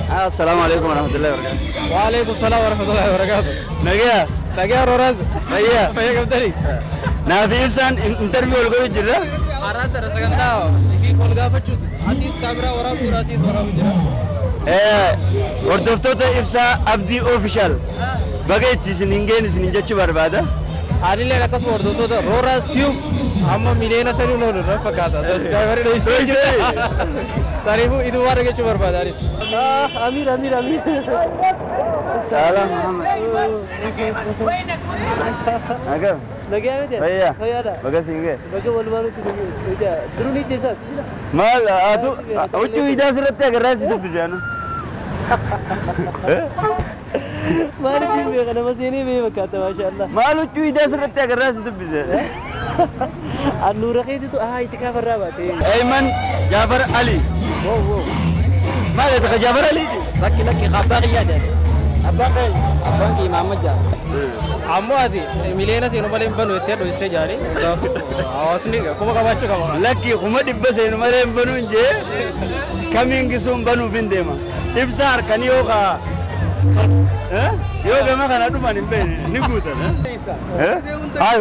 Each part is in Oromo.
السلام عليكم ورحمة الله وبركاته. وعليكم السلام ورحمة الله وبركاته. نجيا روراز. نجيا. فيا قبتلي. نافي إنسان انترفيو الجو جرا. أراد رسالة داو. يجي كولغا بتشوت. أسيس كاميرا ورا بورا أسيس ورا بجرا. وردفتو إفسا أبدي أوفيشال. بقيت سنينجين سنينجا شبار بعدا. أنا اللي لكاس وردفتو روراز تيوب. أما ميلينا سنو نور فكاتا. سبسكرايبر ليست. ساريفو إدو وارا كي شبار بعدا أريس. أمير. سلام محمد. أكيد. Lagi apa dia? Iya. Ada. Bagas inge. Bagai walu-walu tu dia. Dulu ni desa. Mal, atu, ucu ida surat ya keras itu bisa no. Mari kita kerana masih ini memang kata masya Allah. Mal ucu ida surat ya keras itu bisa. Anu rakyat itu itu kabar apa? Aiman Jafar Ali. Wow. Mal itu Jafar Ali. Laki-laki kabar ya dia. Abang imam aja. Amu adi, milena sih nomor lima itu ada stage hari. Awas nih, kamu kabar cuka kamu. Laki, kamu di bus ini nomor lima nunje. Kami ingin sumbanu vindema. Ibsar kan yoga. Yoga mah kan adu manin pe, ni buta.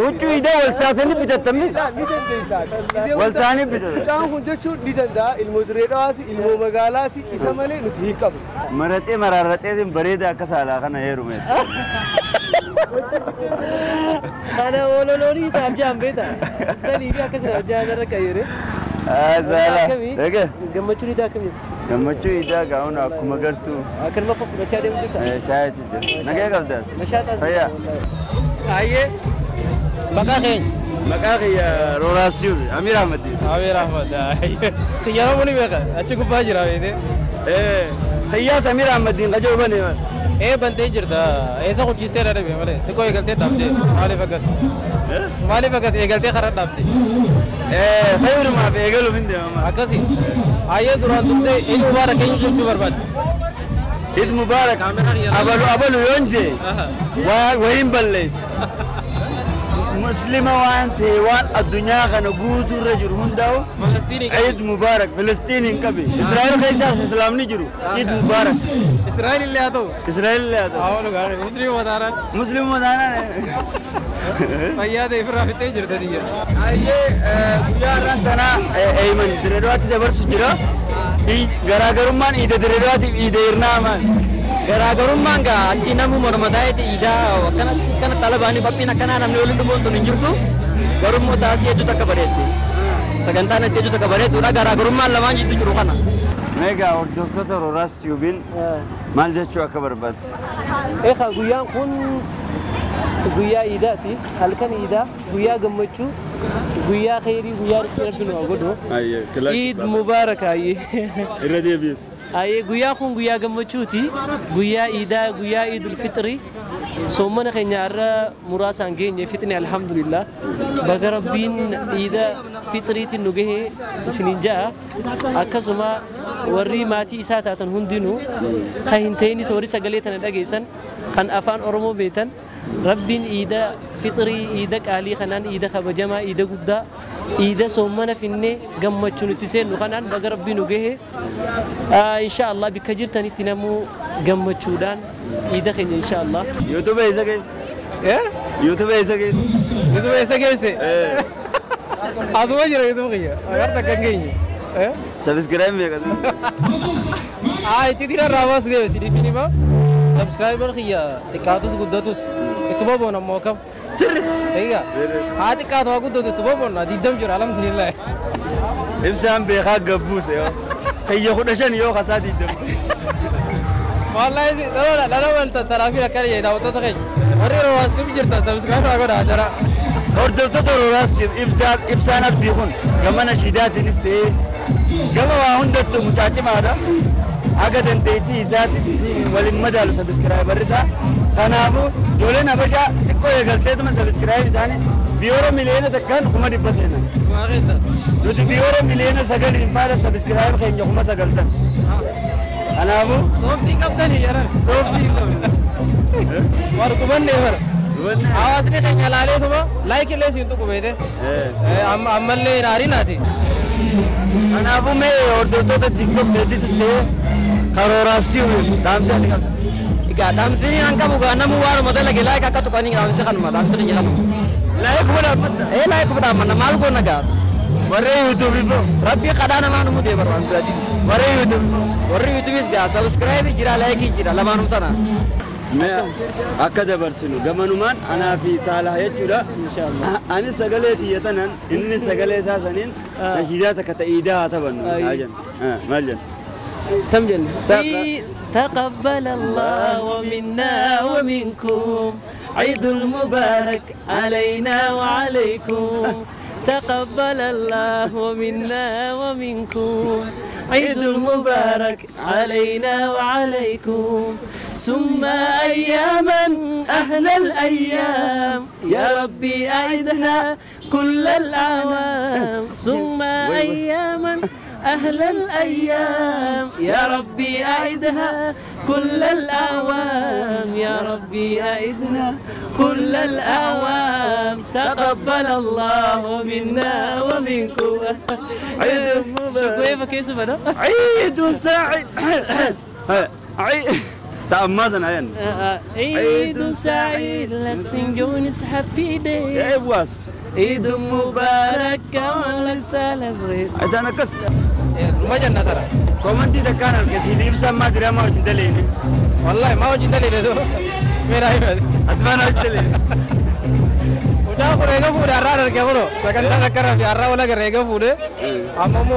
Ucu ida walta ni bida tammi. Walta ni bida. Jangan kunjung cut di danda ilmu duredaati, ilmu magalati, isa malee nuti hikam. Marate bereda kasala kan herumet. Karena ololori sabjam beda. Sani dia kasih sabjam ada kayure. Azala. Oke. Gammachu ida kami. Gammachu ida gaun aku magartu. Akan maaf baca dia mungkin. Saya cuci. Naga kabda. Masyaallah. Saya. Aye. Makaki ya Roras Jul. Amir Ahmad. Amir Ahmad. Aye. Kiyara muni beka. Acu kubajira ini. Kiyas Amir Ahmad din kajo bane. बनते जिरता ऐसा कुछ चीज़ तेरा भी हमारे तो कोई गलती डाल दे माले फकस ये गलती खराब डाल दे खैर माँ पे गलो बिंदे माँ अकसी आये दुरान तुमसे ईद मुबारक है कुछ बर्बाद ईद मुबारक अबलु योंजे वहीम बल्लेस مسلمة وأنت والدنيا كانوا جودوا رجل هنداو عيد مبارك فلسطيني كبي إسرائيل كيسا إسلام نجرو عيد مبارك إسرائيل اللي هذا أولو قال مسلم مدانا فيا ده إفرا في تيجر تديه أيه يا رانتنا أيمن دريدواتي ده برسو جرا غراغرمان إيده دريدواتي إيده إرنامان Garaagarummaan gaa achi namu mormataa'eeti idaa kana talabaanii qophiin akkanaa namni waliin dhumoontu hin jirtu garummoo taasii hedduu takka bareetti sagantaan asii hedduu takka bareettudha garaagarummaan lamaan jidduu jiru kana. Meegaa hordoftoota Roraas Tiyuubiin maal jechuu akka barbaaddu? Guyyaan kun guyyaa iidaati halkan iidaa guyyaa gammachuu guyyaa khayrii guyyaa rizqii rabbiin waa godhu Eid Mubarak irra deebiif. Aye guyyaa kun guyyaa gammachuuti guyyaa iidaa guyyaa Eidul Fitri soomana keenya irra muraasaan geenye fitni alhamdulillah baga rabbiin iida fitriitiin nu gahe isiniin ja'a akkasuma warri maatii isaa taatan hundinuu kan hin ta'inis warri sagalee tana dhageessan kan afaan Oromoo beekan rabbiin iida fitrii iida qaalii kanaan iida kabajamaa iida guddaa iida soomana finne gammachuun itti seennu kanaan baga rabbiin nu gahe inshallah bikka jirtanitti namuu gammachuudhaan iida keenya inshallah YouTube isa keessa YouTube isa keessa asuma jira YouTube kiyya agarta kan geenye subscribe meeqa itti tira rawas deebe sidii finima subscriber kiyya xiqqaatus guddatus ittuma boona ammoo kam sirritti eegaa xiqqaatu haa guddatu ittuma boona diddam jira alhamdulillah ibsaan beekaa gabbuuse yoo kiyya 15 yoo kasaa diddam والله زي لا وانت ترى في لك يا داوود تخيل وري رواس بجرت سبسكرايب اقول اجرا هردفت روراس ابسان ابديكون كما نشيدات نستي كما هندت متاچ مادا اگد انتي ذات ولين مدال سبسكرايب رسا تنامو جولنا بشا تكو يغلطه تم سبسكرايب ثاني بيورو مليون تكن كما دي بسينا ما غير لو دي بيورو مليون سغل انفار سبسكرايب كين يوم سغلتن أنا أبو صوفتي كابتن هيجرا صوفتي واركبان نيفر आवाज़ने कहीं लाले तो वो लाइक ले सिंटू को भेजे अम्मल ले नारी ना थी अनाबू में और दोस्तों तो TikTok भेजी थी karoorasti dhaamsa ni qabdi. Egaa dhaamsini an qabu gaa namu waan madala ge laayik akka tuqanii dhaamsa kanuma dhaamsini jedhamu. Laayik godhama. Laayik godhama maal goona gaa. Warri YouTube bro. Rabbi qadhaa namaa nu mudee barbaadu jiraati. Warri YouTube. Warri YouTubeis gaa subscribe jira laayik jira lamaanuu tana. Akka dabarsinu gamanumaan anaa fi Saalah jechuudha. Inshallah. Ani sagalee tiyyatanan inni sagalee isaa saniin nashiidaata akka ta'iidaa haa taphannu. Maal jenna? كم جنة تقبل الله منا ومنكم عيد المبارك علينا وعليكم تقبل الله منا ومنكم عيد المبارك علينا وعليكم ثم أياما أهل الأيام يا ربي أعدنا كل الأعوام ثم أياما أهل الأيام يا ربي أعدها كل الأعوام يا ربي أعدنا كل الأعوام تقبل الله منا ومنكم عيد مبارك عيد سعيد تأمازنا عين عيد سعيد let's sing Johnny's happy day عيد مبارك ولا celebrate هذا أنا كس ما جنة ترى كومنتي ذكرنا الكسيدي بس ما درا ما وجد ليني والله ما وجد ليني ده मेरा ही बात أتمنى وجد ليني उठा करेगा पूरे आरार क्या करो सेकंड तक कर रहा है आरार वाला करेगा पूरे अम्मो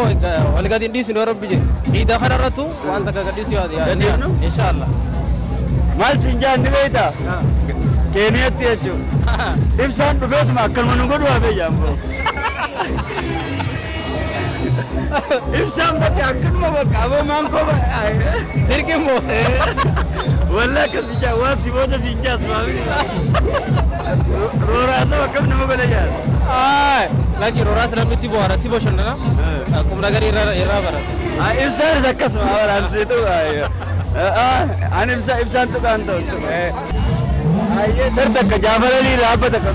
वाले का दिन डिस नोर बीजे इधर खड़ा रहा तू वहाँ तक का डिस याद यार इंशाल्लाह माल सिंजा निवेदा केनिया तेजो इंसान बफेट में अक्कल मनुगो डुआ बेजाम इंसान बच्चे अक्कल में बकावो मांगो आए फिर क्यों मो वल्ला कसिजा वासी वो तो सिंजा स्वामी रोरासा वकम नमो बले यार lagi roras ram itu buara tiba shonna na kumra gari era bara इंसान जक्कस मावर हमसे तो आए अन इंसान तो कान तो आइए तर तक जाफर अली राब तक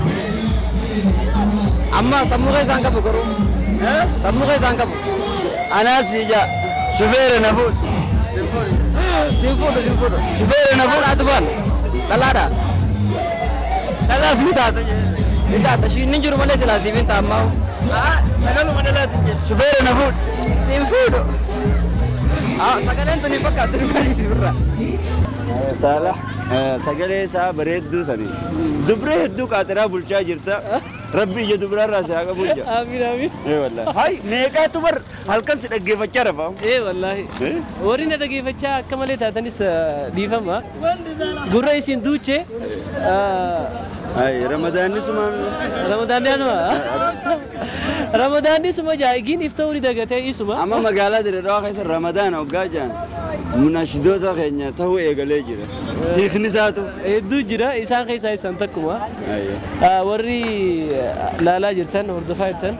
अम्मा समुगे सांगा करो समुगे सांगा अना सीजा शुफेर नफूत सिंफुड शुफेर नफूत अदबान तलाड़ा तलास मिता तो Ika tashin ninjuru mana sila sibin tamau. Sagalu mana lagi? शुफेर नफूत Seafood. Sagalan tu ni pakai tu kali sibra. Salah sagalee isaa bareedduu sanii dubree hedduu qaaxiraa bulchaa jirta rabbi ija dubraa irraa si haa qabulcha آمين آمين wallahi hay meeqaatu bar halkan si dhaggeeffachaa rafa والله ورينا دقيقة فتشا كمالي تاتنيس ديفما قرأ يسين دوتشي hay ramadaanni sumaan رمضان دانوا رمضان دي سما جايين إفتوري دقته إسما amma magaalaa Dirreedawaa keessa ramadaan hoggaa jaan munashidoota keenya ta'uu eegalee jira hiikni isaatu دو جرا إنسان خيسا إنسان تكما وري لا لا جرتن وردفا جرتن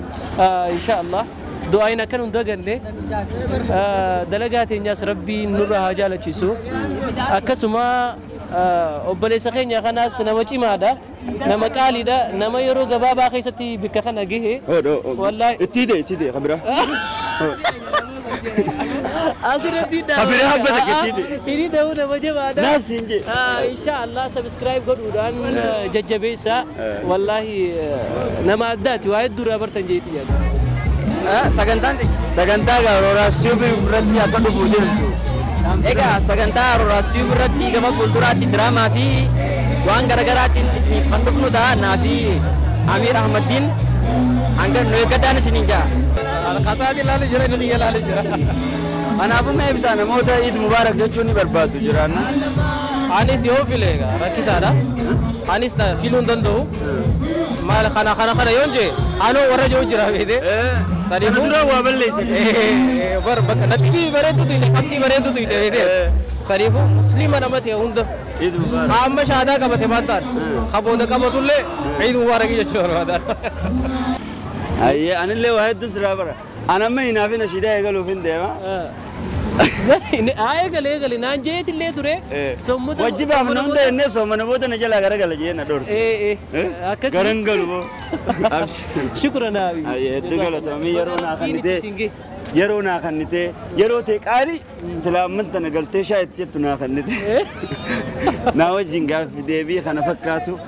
إن شاء الله دعائنا كانوا دقن لي دلقات الناس ربي نورها جالة جسو أكسما أبلي سخين يا خناس نمشي ماذا نمك علي دا نما يرو جبابا خيستي بكخنا جه والله اتيدي خبره أصير تيدا خبره بدك اتيدي ini tahu nama je ada. ناس ينجي InsyaAllah subscribe godudaan jajjabeessa. Wallahi nama addaati waa hedduu irraa bartan jeeti jedha. sagantaa Roraas Tube irratti akka dhufu jirtu Egaa sagantaa Roraas Tube irratti gama fuulduraatti diraamaa fi waan garaagaraatiin isiniif kan dhufnu ta'a naa fi Amir Ahmaddiin hanga nu eeggadhaan isiniin jaa. Alqasaati ilaalu jira inni ilaalu jira. kanaafuu mee ibsaa namoota Eid Mubaarak jechuun ni barbaadu jiraanna Anis yoo file egaa rakkisaadha. Anis filuu hin danda'u. Maal kana yoon jee anoo warra jiru jira beekte. Sadiifu dura waa balleessa bar bakka natti bareedutu ite qabxii bareedutu ite beekte. Sadiifu musliima nama ta'e hunda. Eid Mubaarak Amma shaadaa qabate maantaan qabooda qabatullee Eid Mubaarak jechuudha barbaada. ayyee anillee waa hedduu siraa bara anamma hinaafina shidaa eegaluuf hin deema eegale naan jeeti illee ture. Sommota Wajjibaaf namni inni soomana booda na jalaa garagala jee na dhorte. akkasii. Garangalu boo. Shukran abi. Hedduu galatoomii yeroo naa kannitee yeroo ta'e qaalii silaamanta na galtee shaayitti jettu naa kannitee. Naa wajjin gaaffii deebii kana fakkaatu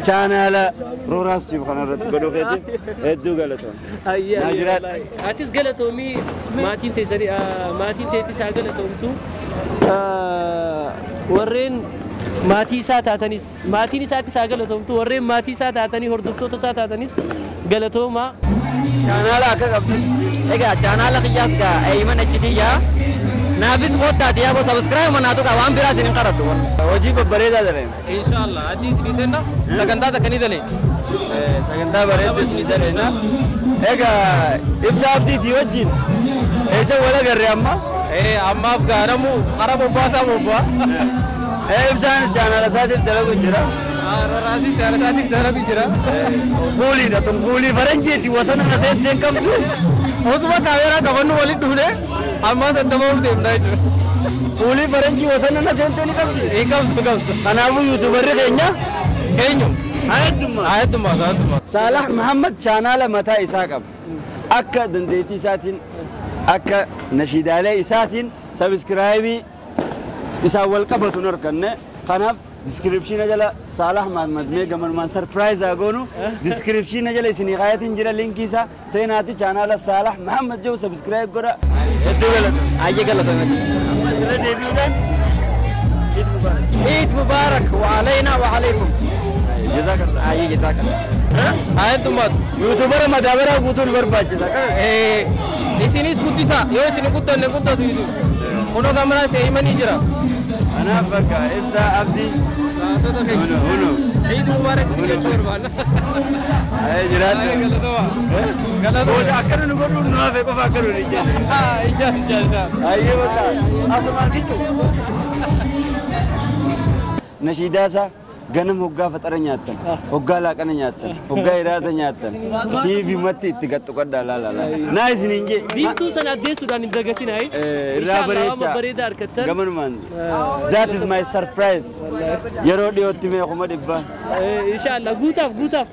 chaanaala Rooraas Tube kanarratti godhuu keetiif hedduu galatoomii. Atis galatoomii maatiin teettis haa galatoomtu warreen maatii isaa taatanis maatiin isaattis haa galatoomtu warreen maatii isaa taatanii hordoftoota isaa taatanis galatoomaa. Chaanaala akka qabdus. Egaa chaanaala kiyyaas gaa eeyyiman ejjitiyyaa naafis koottaati yaa boo sabiskiraayib manaatu gaa waan biraa isin hin qaradhu. Hojii babbareedaa daleen. Inshallah addi isin senna sagantaa takkanii daleen. Sagantaa bareedaa isin daleen. Egaa ibsa abdiitii wajjin eessa wal agarre amma? Ammaaf gaaramu qara bobbaasaa bobbaa. Ibsaanis chaanaala isaatiif dalagu jira. Roraasis chaanaala isaatiif dalagu jira. Kuuliidha tun kuulii faranjiiti wasana na seetteen qabdu. Osuma kaameeraa qabannu waliin dhufne ammaa saddama of deemnaa jechuudha. Kuulii faranjii wasana na seetteen ni qabdi. Qabdu. Kanaafuu yuutuubarri keenya Hayaddummaa. Saalaah Muhammad chaanaala mataa isaa qaba. Akka dandeettii isaatiin akka nashiidaalee isaatiin sabiskiraayibii isaa wal qabatu narkanne kanaaf diskiripshiina jala Saalaah Muhammad mee gamanumaan sarpiraayiz goonu diskiripshiina jala isinii kaayatiin jira linkii isaa seenaati chaanaala Saalaah Muhammad jedhu sabiskiraayib godha. Hedduu galatoomii. Ayyee galatoomii. Sira deebi'uudhaan Eid Mubarak wa alayna wa alaykum. jazakallah. Ayyee jazakallah. Hayaddummaa. Yuutuubara madaabaraa guutuun barbaachisa. Isinis guddisa yoo isin guddanne guddatu isu. Kuno gamraa seeyimanii jira. Anaaf bakka ibsa abdii. Huno. Eid Mubarak si jechuun barbaanna. Jiraatu. Galatooma. Akkana nu godhuun nu hafe qofa akka nuti jenna. Ijaa. Ayyee bakka asumaan kichu. Nashiidaasa ganam hoggaa faxara nyaattan, hoggaa laaqana nyaattan, hoggaa hiraata nyaattan, TV matti itti gaxxuqadhaa laala. Naa isiniin jee. Diimtuu sana addeessuudhaan hin dagatin ayi. Irraa bareedaa harkattan. Gamanumaan. That is my surprise. Yeroo dhiyootti meequma dhibbaan. Inshallah guutaaf. Guutaaf.